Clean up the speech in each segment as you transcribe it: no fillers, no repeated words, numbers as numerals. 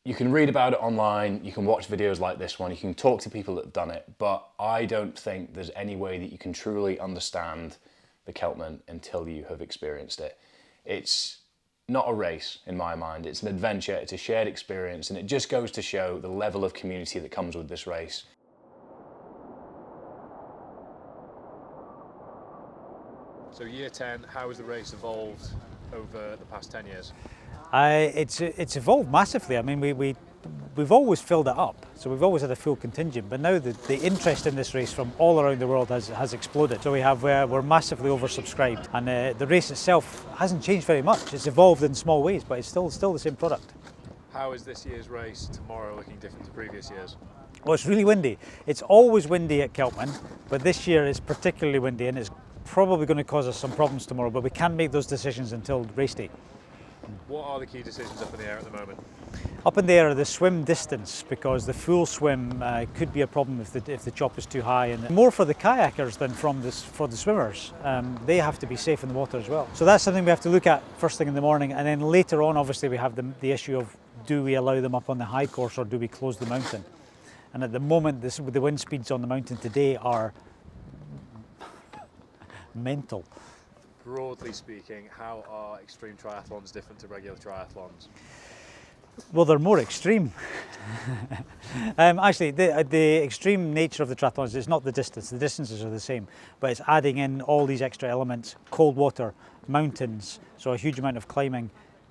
You can read about it online, you can watch videos like this one, you can talk to people that have done it, but I don't think there's any way that you can truly understand the CELTMAN until you have experienced it. It's not a race in my mind, it's an adventure, it's a shared experience, and it just goes to show the level of community that comes with this race. So year 10, how has the race evolved over the past 10 years? It's evolved massively. I mean, we've always filled it up, so we've always had a full contingent, but now the interest in this race from all around the world has exploded. So we're massively oversubscribed, and the race itself hasn't changed very much. It's evolved in small ways, but it's still the same product. How is this year's race tomorrow looking different to previous years? Well, it's really windy. It's always windy at CELTMAN, but this year it's particularly windy, and it's probably going to cause us some problems tomorrow, but we can't make those decisions until race day. What are the key decisions up in the air at the moment? Up in the air are the swim distance, because the full swim could be a problem if the chop is too high, and more for the kayakers than for the swimmers. They have to be safe in the water as well. So that's something we have to look at first thing in the morning, and then later on obviously we have the issue of, do we allow them up on the high course or do we close the mountain? And at the moment the wind speeds on the mountain today are mental. Broadly speaking, how are extreme triathlons different to regular triathlons? Well, they're more extreme. Actually, the extreme nature of the triathlons is not the distances are the same, but it's adding in all these extra elements: cold water, mountains, so a huge amount of climbing,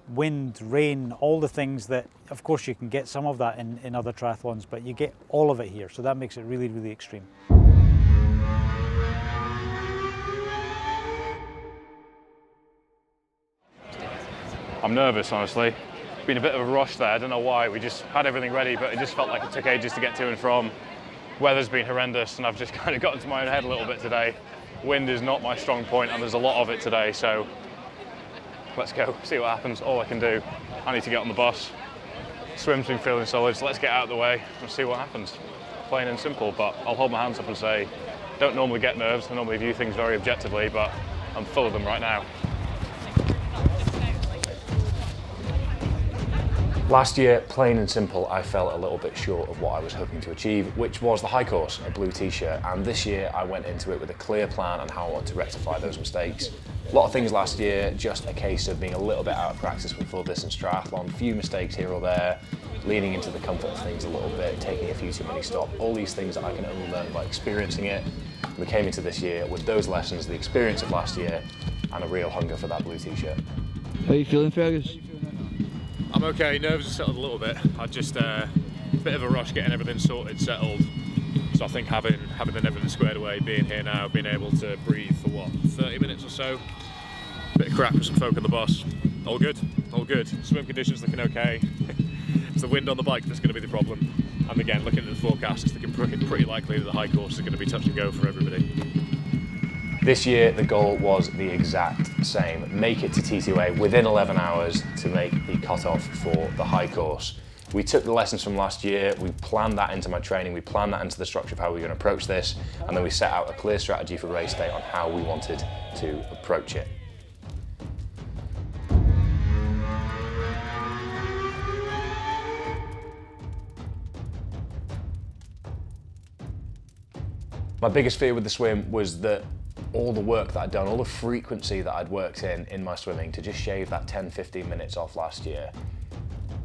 wind, rain, all the things that, of course, you can get some of that in other triathlons, but you get all of it here, so that makes it really, really extreme. I'm nervous, honestly. It's been a bit of a rush there, I don't know why. We just had everything ready, but it just felt like it took ages to get to and from. Weather's been horrendous, and I've just kind of got into my own head a little bit today. Wind is not my strong point, and there's a lot of it today, so let's go, see what happens. All I can do, I need to get on the bus. Swim's been feeling solid, so let's get out of the way and see what happens. Plain and simple, but I'll hold my hands up and say, don't normally get nerves, I normally view things very objectively, but I'm full of them right now. Last year, plain and simple, I fell a little bit short of what I was hoping to achieve, which was the high course, a blue t-shirt, and this year I went into it with a clear plan on how I want to rectify those mistakes. A lot of things last year, just a case of being a little bit out of practice with full distance triathlon, few mistakes here or there, leaning into the comfort of things a little bit, taking a few too many stops, all these things that I can only learn by experiencing it. We came into this year with those lessons, the experience of last year, and a real hunger for that blue t-shirt. How are you feeling, Fergus? I'm okay, nerves are settled a little bit. I just a bit of a rush getting everything sorted, settled. So I think having everything squared away, being here now, being able to breathe for what, 30 minutes or so. Bit of crap with some folk on the bus. All good, all good. Swim conditions looking okay. It's the wind on the bike that's going to be the problem. And again, looking at the forecast, it's looking pretty likely that the high course is going to be touch and go for everybody. This year, the goal was the exact same. Make it to T2A within 11 hours to make the cutoff for the high course. We took the lessons from last year, we planned that into my training, we planned that into the structure of how we were going to approach this, and then we set out a clear strategy for race day on how we wanted to approach it. My biggest fear with the swim was that all the work that I'd done, all the frequency that I'd worked in my swimming to just shave that 10-15 minutes off last year,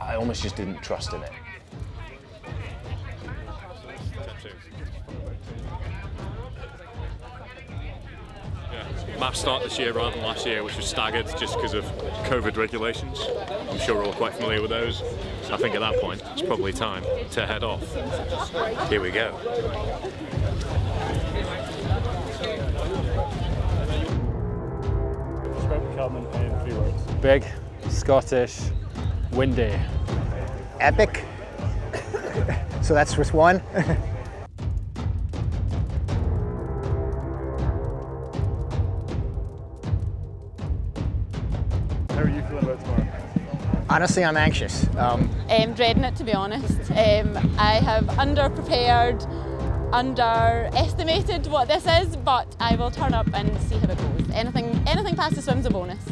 I almost just didn't trust in it. Map start this year rather than last year, which was staggered just because of COVID regulations. I'm sure we're all quite familiar with those. So I think at that point, it's probably time to head off. Here we go. In 3 words. Big, Scottish, windy. Epic. So that's just one. How are you feeling about tomorrow? Honestly, I'm anxious. Dreading it, to be honest. I have under-prepared, underestimated what this is, but I will turn up and see how it goes. Anything past the swim's a bonus.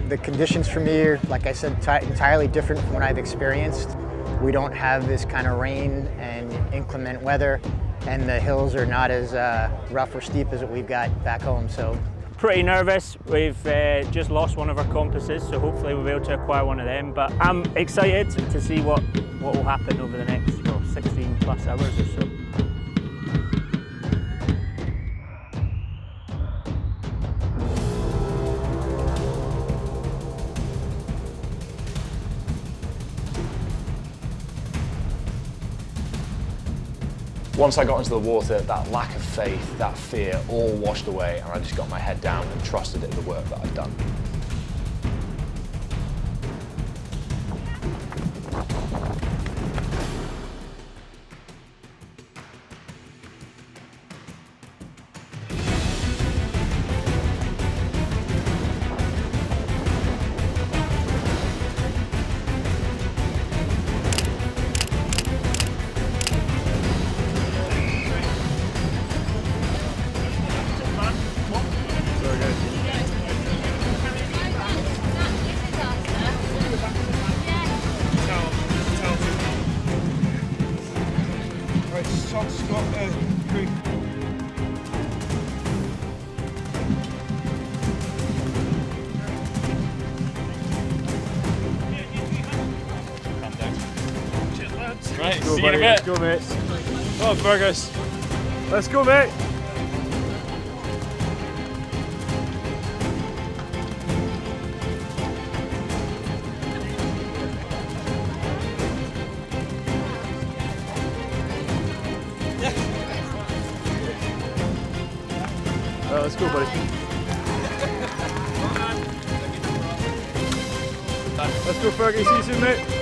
The conditions for me are, like I said, entirely different from what I've experienced. We don't have this kind of rain and inclement weather, and the hills are not as rough or steep as what we've got back home. So, pretty nervous. We've just lost one of our compasses, so hopefully we'll be able to acquire one of them. But I'm excited to see what will happen over the next 16 plus hours or so. Once I got into the water, that lack of faith, that fear all washed away, and I just got my head down and trusted in the work that I'd done. Right, see you in a bit. Let's go, mate. Oh, Fergus. Let's go, mate. Let's go, buddy. Let's go, Fergus. See you soon, mate.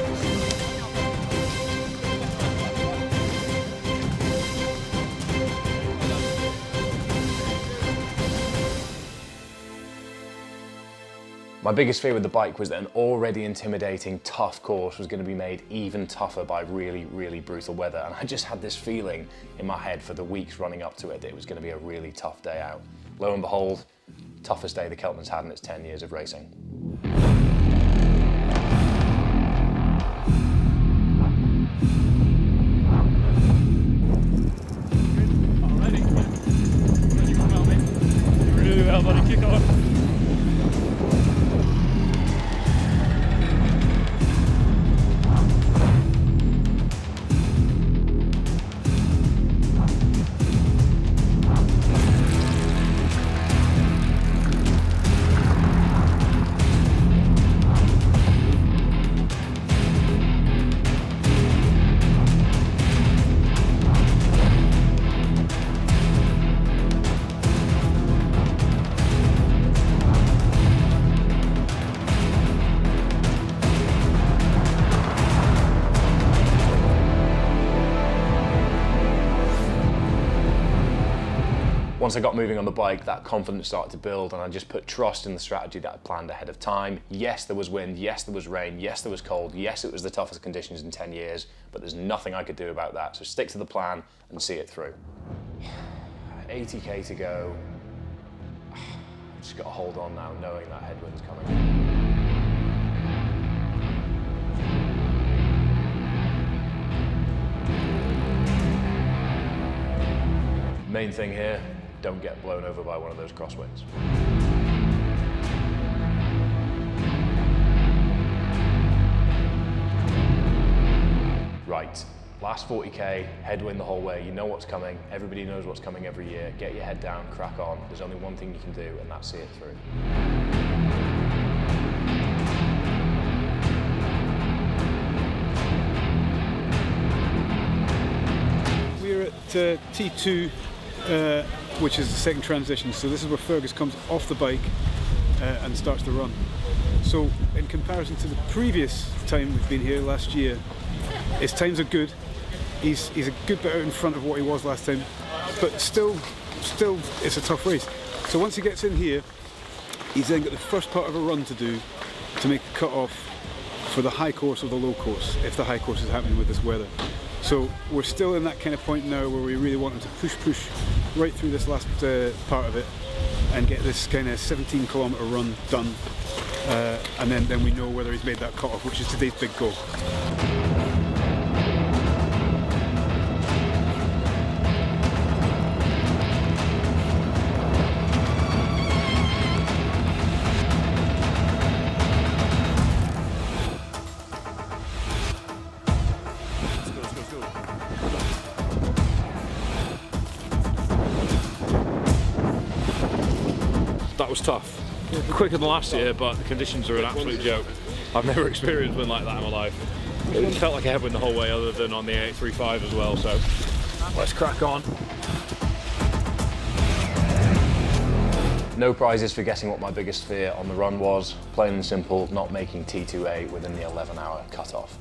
My biggest fear with the bike was that an already intimidating, tough course was going to be made even tougher by really, really brutal weather. And I just had this feeling in my head for the weeks running up to it that it was going to be a really tough day out. Lo and behold, toughest day the CELTMAN's had in its 10 years of racing. Already. You come out, mate. Really well, buddy. Kick off. Once I got moving on the bike, that confidence started to build, and I just put trust in the strategy that I planned ahead of time. Yes, there was wind, yes, there was rain, yes, there was cold, yes, it was the toughest conditions in 10 years, but there's nothing I could do about that, so stick to the plan and see it through. 80k to go. I've just got to hold on now, knowing that headwind's coming. Main thing here, don't get blown over by one of those crosswinds. Right, last 40k, headwind the whole way, you know what's coming, everybody knows what's coming every year, get your head down, crack on, there's only one thing you can do, and that's see it through. We're at T2, which is the second transition. So this is where Fergus comes off the bike and starts the run. So in comparison to the previous time we've been here last year, his times are good. He's a good bit out in front of what he was last time, but still it's a tough race. So once he gets in here, he's then got the first part of a run to do to make a cut off for the high course or the low course, if the high course is happening with this weather. So we're still in that kind of point now where we really want him to push right through this last part of it and get this kind of 17-kilometre run done, and then we know whether he's made that cut-off, which is today's big goal. That was tough. Quicker than last year, but the conditions are an absolute joke. I've never experienced one like that in my life. It felt like a headwind the whole way, other than on the 835 as well, so let's crack on. No prizes for guessing what my biggest fear on the run was. Plain and simple, not making T2A within the 11-hour cut-off.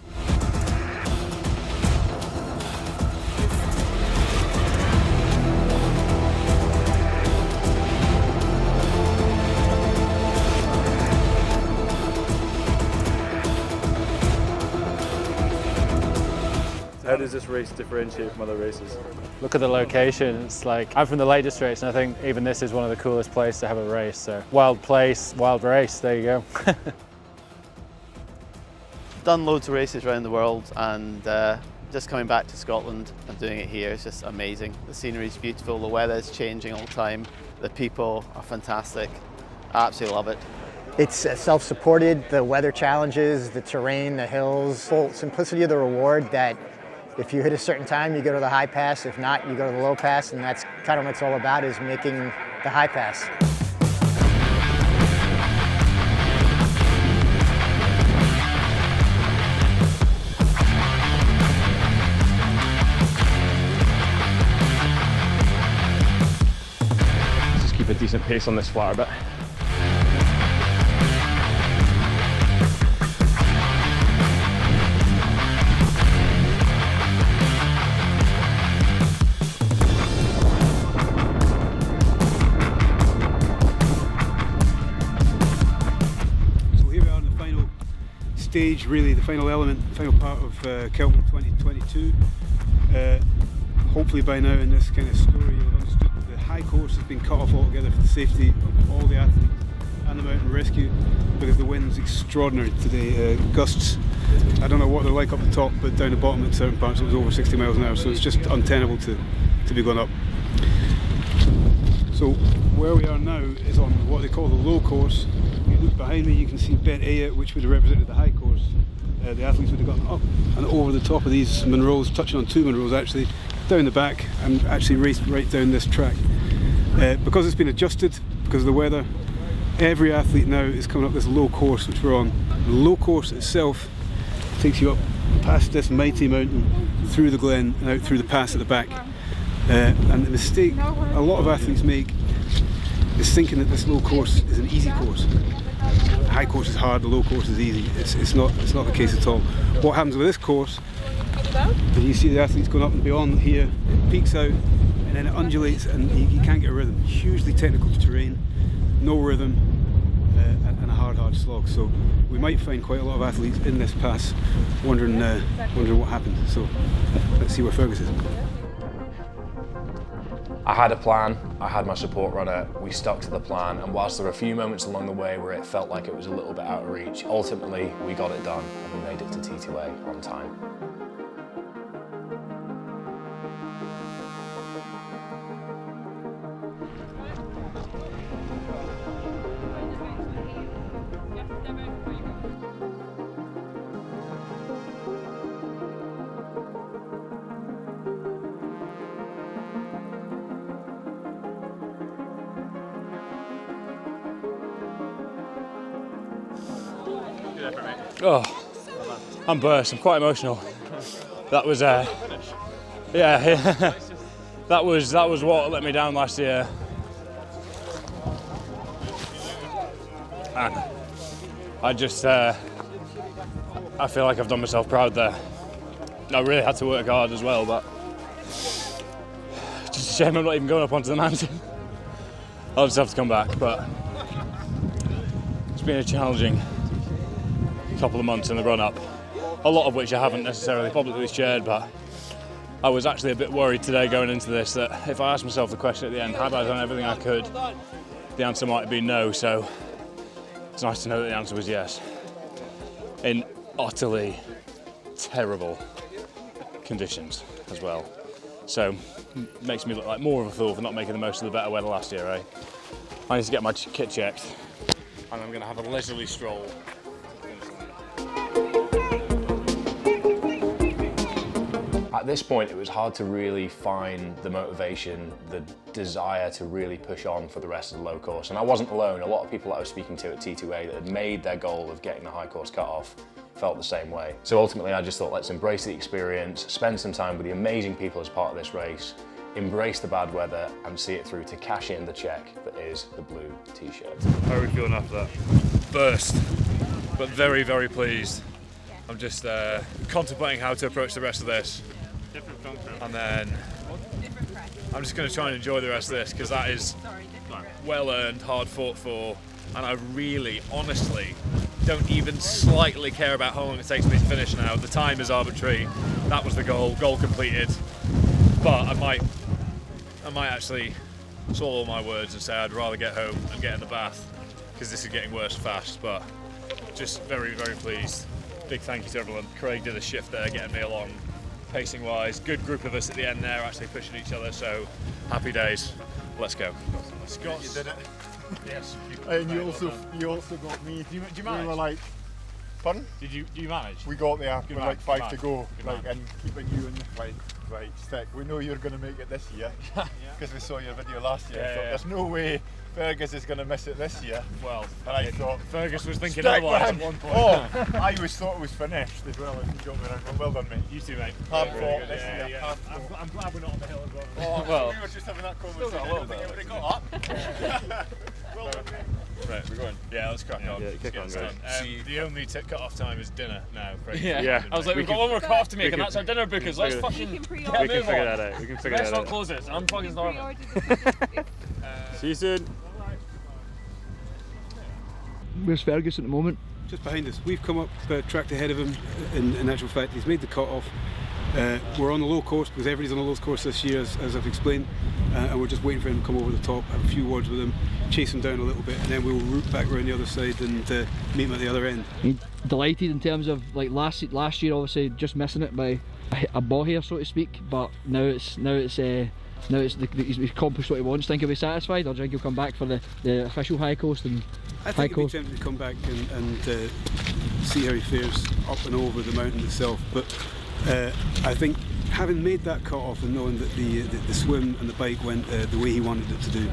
How does this race differentiate from other races? Look at the location. It's like, I'm from the Lake District, and I think even this is one of the coolest places to have a race. So wild place, wild race, there you go. Done loads of races around the world, and just coming back to Scotland and doing it here is just amazing. The scenery is beautiful, the weather is changing all the time, the people are fantastic. I absolutely love it. It's self-supported, the weather challenges, the terrain, the hills, full simplicity of the reward that if you hit a certain time, you go to the high pass. If not, you go to the low pass, and that's kind of what it's all about, is making the high pass. Just keep a decent pace on this flatter bit. Stage, really the final element, final part of CELTMAN 2022. Hopefully by now in this kind of story you'll have understood that the high course has been cut off altogether for the safety of all the athletes and the mountain rescue, because the wind's extraordinary today. Gusts, I don't know what they're like up the top, but down the bottom at certain parts it was over 60 miles an hour, so it's just untenable to be going up. So where we are now is on what they call the low course. You look behind me, you can see Bet Aya, which would have represented the high course. The athletes would have gotten up and over the top of these Munros, touching on two Munros actually, down the back, and actually raced right down this track. Because it's been adjusted, because of the weather, every athlete now is coming up this low course which we're on. The low course itself takes you up past this mighty mountain, through the glen and out through the pass at the back. And the mistake a lot of athletes make is thinking that this low course is an easy course. The high course is hard, the low course is easy. It's not the case at all. What happens with this course is you see the athletes going up and beyond here, it peaks out and then it undulates and you can't get a rhythm. Hugely technical terrain, no rhythm, and a hard slog. So we might find quite a lot of athletes in this pass wondering what happened. So let's see where Fergus is. I had a plan, I had my support runner, we stuck to the plan, and whilst there were a few moments along the way where it felt like it was a little bit out of reach, ultimately we got it done and we made it to T2A on time. Oh, I'm burst. I'm quite emotional. That was, that was what let me down last year. And I just, I feel like I've done myself proud there. I really had to work hard as well, but just a shame I'm not even going up onto the mountain. I'll just have to come back, but it's been a challenging couple of months in the run-up, a lot of which I haven't necessarily publicly shared, but I was actually a bit worried today going into this that if I asked myself the question at the end, had I done everything I could, the answer might have been no, so it's nice to know that the answer was yes. In utterly terrible conditions as well. So makes me look like more of a fool for not making the most of the better weather last year, eh? I need to get my kit checked, and I'm going to have a leisurely stroll. At this point, it was hard to really find the motivation, the desire to really push on for the rest of the low course. And I wasn't alone. A lot of people that I was speaking to at T2A that had made their goal of getting the high course cut off felt the same way. So ultimately, I just thought, let's embrace the experience, spend some time with the amazing people as part of this race, embrace the bad weather, and see it through to cash in the check that is the blue t-shirt. How are we feeling after that? Burst, but very, very pleased. I'm just contemplating how to approach the rest of this. And then I'm just going to try and enjoy the rest of this, because that is well earned, hard fought for, and I really, honestly, don't even slightly care about how long it takes me to finish now. The time is arbitrary. That was the goal completed. But I might actually swallow my words and say I'd rather get home and get in the bath, because this is getting worse fast. But just very, very pleased. Big thank you to everyone. Craig did a shift there, getting me along. Pacing wise, good group of us at the end there, actually pushing each other, so happy days. Let's go. Scott, you did it. Yes. And you also got me. Do you manage? We were like, pardon? Do you manage? We got there with like 5 to go, Good man. and keeping you in the fight. Right, stick. We know you're going to make it this year because we saw your video last year. So there's no way Fergus is going to miss it this year. Well, and I thought Fergus was thinking otherwise at one point. Oh, I thought it was finished as well. If you got me wrong. Well done, mate. You too, mate. Hard fought this year. Yeah. I'm glad we're not on the hill as well. Oh, well, we were just having that conversation. a little bit. It would have got up. Well done, mate. Right, we're going. Yeah, let's crack on. Yeah, kick on, guys. The only cut-off time is dinner now. Yeah. I was like, we've got one more cut-off to make, and that's our dinner bookers. Let's fucking We can figure that out. We can figure that Restaurant out. closes. I'm fucking starving. See you soon. Where's Fergus at the moment? Just behind us. We've come up, tracked ahead of him. In actual fact, he's made the cut-off. We're on the low course because everybody's on the low course this year, as I've explained, and we're just waiting for him to come over the top, have a few words with him, chase him down a little bit, and then we'll route back around the other side and meet him at the other end. Delighted in terms of like last year, obviously just missing it by a ball hair, so to speak. But now he's accomplished what he wants. Think he'll be satisfied, or do you think he'll come back for the official high coast and I think he'd be tempted to come back and see how he fares up and over the mountain itself. But I think having made that cut off and knowing that the swim and the bike went the way he wanted it to do,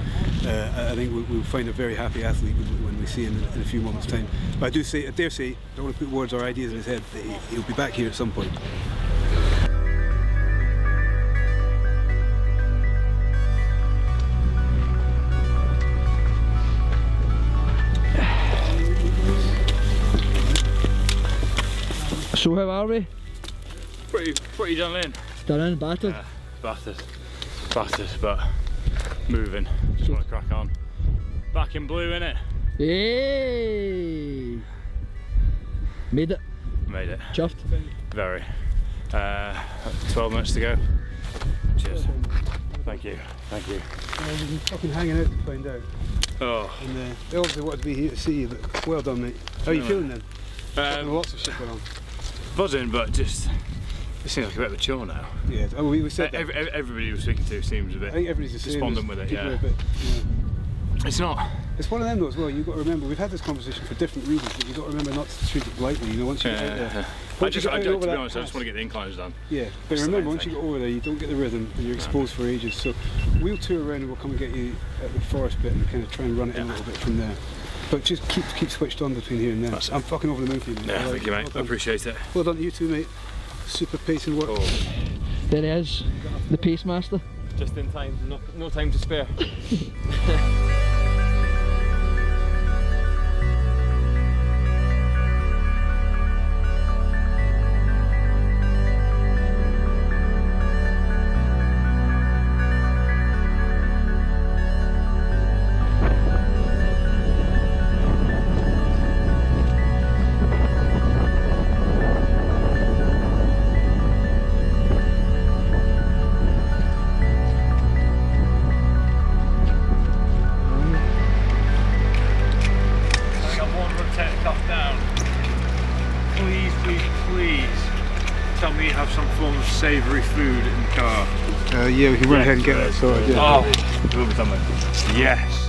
I think we'll find a very happy athlete when we see him in a few moments' time. But I dare say, I don't want to put words or ideas in his head, that he'll be back here at some point. So how are we? Pretty done in. Done in, battered? Yeah, battered, but moving. Just want to crack on. Back in blue, innit? Yay! Made it. Made it. Chuffed? Very. 12 minutes to go. Cheers. Thank you. We've been fucking hanging out to find out. Oh. And they obviously wanted to be here to see you, but well done, mate. How are you feeling then? Lots of shit going on. Buzzing, but just it seems like a bit of a chore now. Yeah, we said that. Everybody we're speaking to seems a bit I think everybody's the same. despondent with it. People Yeah. are a bit, It's not. It's one of them though as well. You've got to remember, we've had this conversation for different reasons, but you've got to remember not to treat it lightly. You know, once you get out there. To be honest, I just want to get the inclines done. Yeah, but remember, once you get over there, you don't get the rhythm, and you're exposed for ages. So we'll tour around and we'll come and get you at the forest bit and kind of try and run it in a little bit from there. But just keep switched on between here and there. I'm fucking over the moon for you, mate. Yeah, thank you, mate. I appreciate it. Well done to you too, mate. Super pacing work. There he is, the pace master. Just in time, no time to spare. take the cough down. Please, please, please tell me you have some form of savoury food in the car. Yeah, we can run ahead and get that sorted. Yeah. Oh, there will be something. Yes.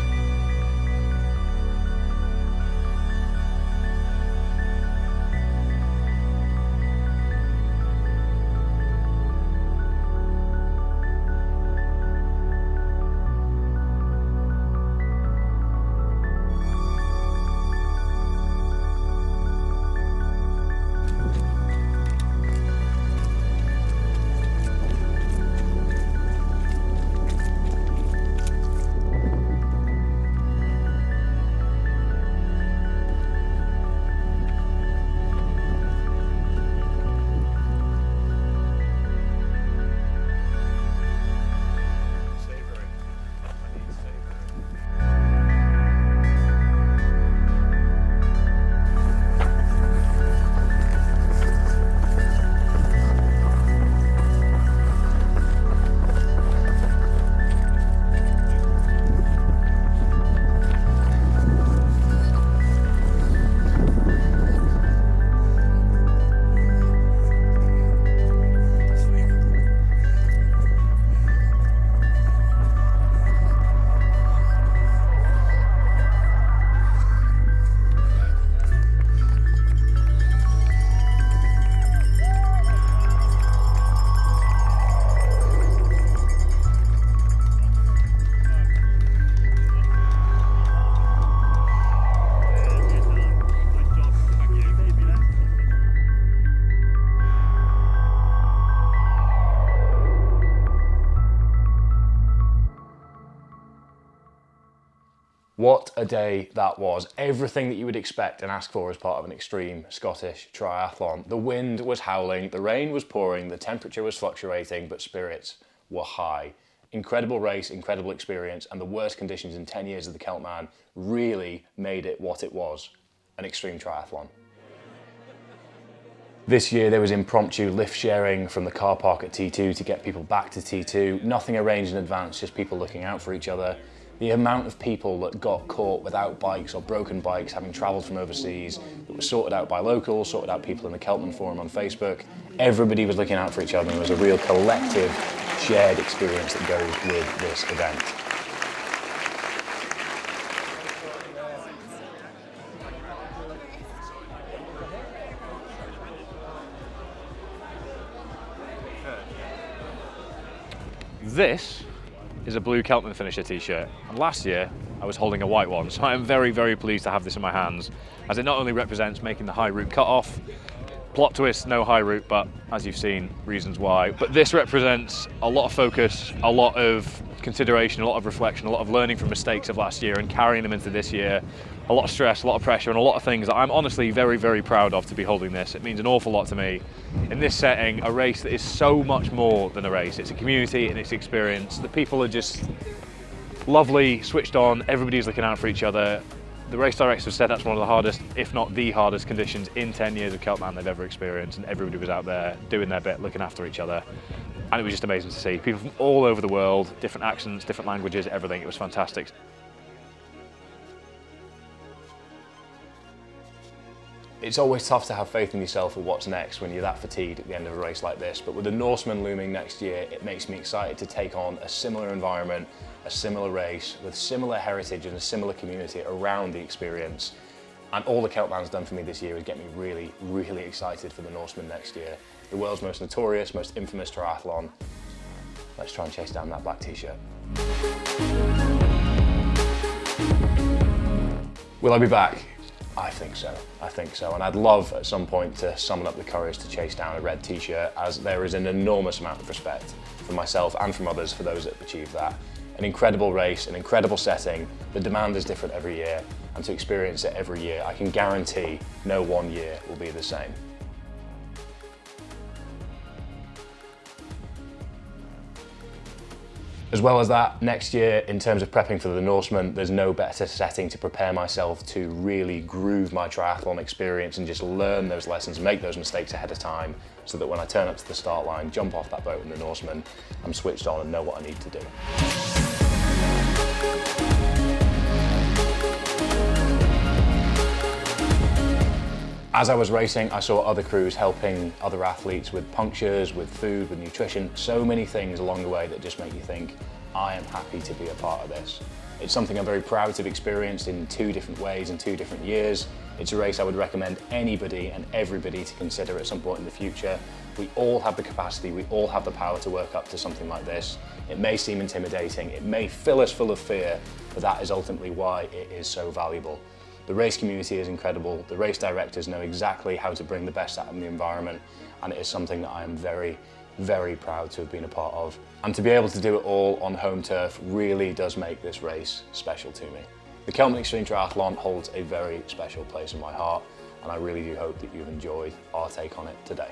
What a day that was. Everything that you would expect and ask for as part of an extreme Scottish triathlon. The wind was howling, the rain was pouring, the temperature was fluctuating, but spirits were high. Incredible race, incredible experience, and the worst conditions in 10 years of the CELTMAN really made it what it was, an extreme triathlon. This year there was impromptu lift sharing from the car park at T2 to get people back to T2. Nothing arranged in advance, just people looking out for each other. The amount of people that got caught without bikes or broken bikes, having travelled from overseas, that was sorted out by locals, sorted out people in the CELTMAN forum on Facebook. Everybody was looking out for each other, and there was a real collective, shared experience that goes with this event. This is a blue CELTMAN finisher t-shirt, and last year I was holding a white one, so I am very, very pleased to have this in my hands, as it not only represents making the high route cut-off, plot twist, no high route, but as you've seen, reasons why, but this represents a lot of focus, a lot of consideration, a lot of reflection, a lot of learning from mistakes of last year and carrying them into this year, a lot of stress, a lot of pressure, and a lot of things that I'm honestly very, very proud of to be holding this. It means an awful lot to me. In this setting, a race that is so much more than a race. It's a community and it's experience. The people are just lovely, switched on, everybody's looking out for each other. The race directors have said that's one of the hardest, if not the hardest conditions in 10 years of CELTMAN they've ever experienced, and everybody was out there doing their bit, looking after each other. And it was just amazing to see. People from all over the world, different accents, different languages, everything. It was fantastic. It's always tough to have faith in yourself for what's next when you're that fatigued at the end of a race like this, but with the Norseman looming next year, it makes me excited to take on a similar environment, a similar race, with similar heritage and a similar community around the experience. And all the CELTMAN's done for me this year is get me really, really excited for the Norseman next year. The world's most notorious, most infamous triathlon. Let's try and chase down that black t-shirt. Will I be back? I think so, and I'd love at some point to summon up the courage to chase down a red t-shirt, as there is an enormous amount of respect from myself and from others for those that have achieved that. An incredible race, an incredible setting, the demand is different every year, and to experience it every year, I can guarantee no one year will be the same. As well as that, next year, in terms of prepping for the Norseman, there's no better setting to prepare myself to really groove my triathlon experience and just learn those lessons, make those mistakes ahead of time, so that when I turn up to the start line, jump off that boat in the Norseman, I'm switched on and know what I need to do. As I was racing, I saw other crews helping other athletes with punctures, with food, with nutrition, so many things along the way that just make you think, I am happy to be a part of this. It's something I'm very proud to have experienced in 2 different ways in 2 different years. It's a race I would recommend anybody and everybody to consider at some point in the future. We all have the capacity, we all have the power to work up to something like this. It may seem intimidating, it may fill us full of fear, but that is ultimately why it is so valuable. The race community is incredible, the race directors know exactly how to bring the best out of the environment, and it is something that I am very, very proud to have been a part of. And to be able to do it all on home turf really does make this race special to me. The Cxtri Triathlon holds a very special place in my heart, and I really do hope that you've enjoyed our take on it today.